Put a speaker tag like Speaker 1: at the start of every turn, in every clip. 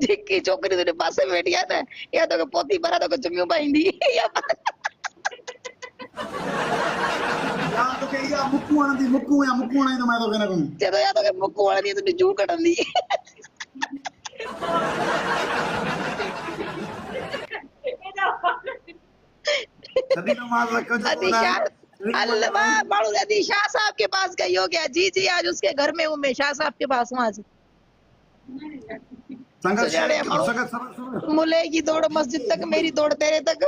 Speaker 1: जेकी छोकरी तुझे पासे में बैठी है ना या तो पोती भरा तो चुमियो पाईंदी या
Speaker 2: तो के या मुक्कू आंदी मुक्कू नहीं तो मैं तो कहना कोनी
Speaker 1: जे तो या तो मुक्कू वाली तो जू कटंदी
Speaker 2: सदी नमाज रखो जो
Speaker 1: अदिशा अल्लाह मालूम है शाह साहब के पास गई हो गया जी जी आज उसके घर में हूँ मैं शाह साहब के पास हूँ आज
Speaker 2: संगत
Speaker 1: मुले की दौड़ मस्जिद तक मेरी दौड़ तेरे तक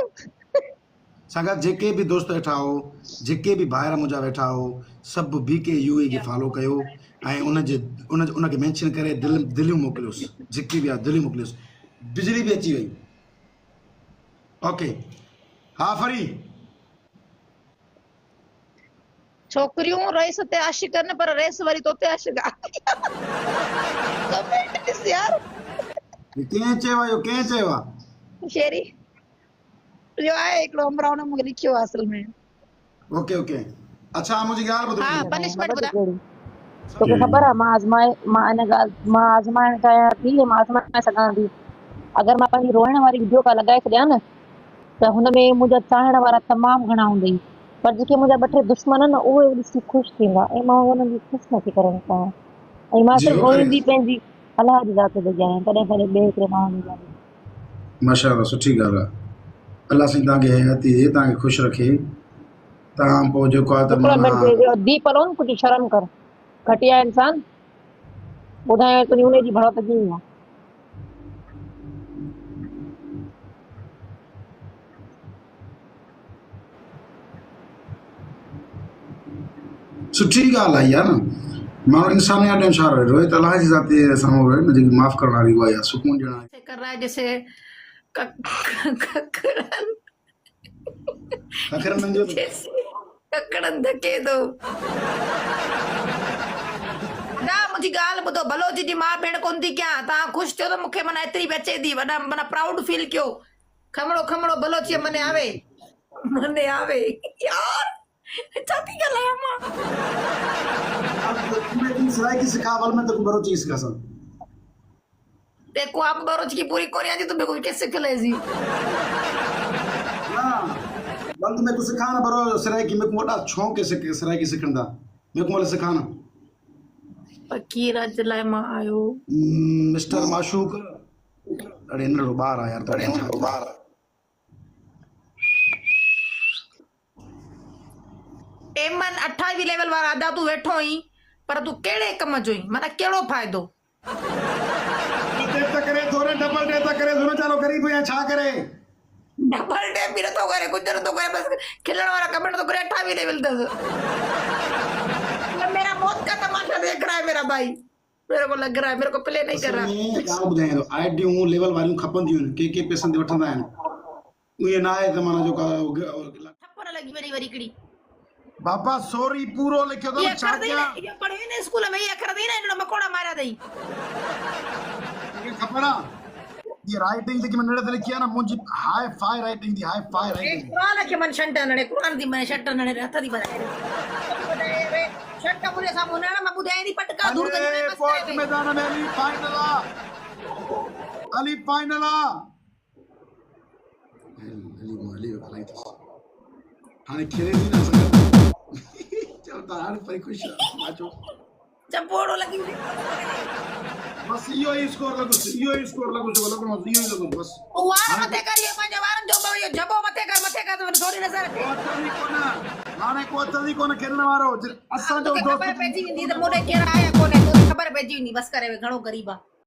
Speaker 2: संगत जेके भी दोस्त वेठा हो जेके भी भाइर मुंहिंजा वेठा हो सब बीके यूए के फॉलो कयो ऐं उनके मेंशन करे दिलियूं मोकिलियोसि जेके भी आहे दिलियूं मोकिलियोसि बिजली भी अची वई ओके हाँ फरी
Speaker 1: छोकरियों रेस ते आशिक करने पर रेस वाली तोते आशिक कमेंट दिस यार
Speaker 2: कें चेवा यो कें चेवा
Speaker 1: शेरी जो आए एक लोमराव ने मुझे लिखियो असल में
Speaker 2: ओके ओके अच्छा मुझे गाल बता
Speaker 1: हां पनिशमेंट बता
Speaker 3: तो खबर है मां ने गाल मां आजमाइण चाहियां थी मां आजमाए सघां थी अगर मां पंहिंजी रोइण वारी वीडियो का लगाए छॾियां न त हुन में मुंहिंजा चाहण वारा तमामु घणा हूंदई पर जेके मुंहिंजा ॿ टे दुश्मन न उहे ॾिसी ख़ुशि थींदा ऐं मां उन्हनि जी ख़ुशि नथी करणु चाहियां ऐं मां सिर्फ़ु रोईंदी पंहिंजी अलाह जी ज़ात जे ॼाणे कॾहिं कॾहिं ॿिए हिकिड़े माण्हू जी ॼाणे
Speaker 2: माशाअल्लाह सुठी ॻाल्हि आहे अल्लाह साईं तव्हांखे हयाती ॾे तव्हांखे ख़ुशि रखे तव्हां पोइ जेको आहे त माना
Speaker 3: दी पलोन कुझु शर्म कर घटिया इंसान ॿुधाए तुंहिंजी उन जी भड़त कीअं आहे
Speaker 2: सुठी ॻाल्हि आहे इहा न माण्हू इंसान या ॾियणु छा रोए त अलाह जी ज़ात जे साम्हूं रोए न जेकी माफ़ करण वारी उहा आहे सुकून ॾियण वारी
Speaker 1: कर रहा है जैसे
Speaker 2: ककरन जो
Speaker 1: ककड़न धके दो ना मुझी गाल ॿुधो बलोची जी मां भेण कोन थी कयां तव्हां ख़ुशि थियो त मूंखे माना एतिरी बि अचे थी वॾा माना प्राउड फील कयो खमड़ो खमड़ो बलोची मने आवे यार छा थी ॻाल्हायां मां
Speaker 2: पूरे दिन सराय की सिखावल में तो बरोची सिखा सन
Speaker 1: देखो आप बरोची की पूरी कोरिया जी तुम्हें कोई कैसे खिलेगी
Speaker 2: हां बंद में कुछ सिखाना बरो सराय की में मोटा शौक है सराय की सिखंदा में को सिखाना
Speaker 1: फकीर अजलाय मां आयो
Speaker 2: मिस्टर माशूक अरे नड़ो बाहर आ यार तड़े बाहर
Speaker 1: एमन 28 लेवल वाला आदा तू वेठो ही पर तू केड़े कम जो ही माना केड़ो फायदो
Speaker 2: डे त करे थोड़े डबल डे त करे दोनों चालो गरीब या छा करे
Speaker 1: डबल डे भी तो करे कुछ तो करे बस खिलण वाला कमेंट तो करे 28 लेवल तक मेरा मौत का तमाशा देख रहा है मेरा भाई मेरे को लग रहा है मेरे को प्ले नहीं कर रहा
Speaker 2: गाल बुधाए तो आईडी लेवल वाली खपंदियूं के पैसा दे वठंदा आहिन उहे ना आहे त माना जो
Speaker 1: थप्पड़ लगी मेरी वरी कड़ी
Speaker 2: बाबा सॉरी पूरो लिखो तो छा क्या
Speaker 1: ये पढ़े ने स्कूल में ये कर दी ना इन्होंने मकोड़ा मारा दई
Speaker 2: ये खपड़ा ये राइटिंग जेकी मैं नड़े लिखी है ना मुंजी हाई फाई राइटिंग दी हाई फाई राइटिंग
Speaker 1: कुरान के मन शंटा नड़े कुरान दी मैं शंटा नड़े हथ दी बनाए शंटा मुरे सा मुना मैं बुधाई दी पटका दूर तक बस
Speaker 2: पोस्ट मैदान में अली फाइनल अली भलाई थी हाने खेले नहीं ना सकता चलता हार पर खुश बाजो
Speaker 1: जब बोड़ो लगी
Speaker 2: बस यो ही स्कोर लगो जो लगो यो ही लगो बस
Speaker 1: वार मते कर ये पंज वारन जो यो जबो मते कर तो थोड़ी नजर
Speaker 2: हाने को तदी कोन खेलने वारो असा जो दोस्त
Speaker 1: खबर पेजी नी त मोरे केड़ा आया कोने तो खबर पेजी नी बस करे घणो गरीबा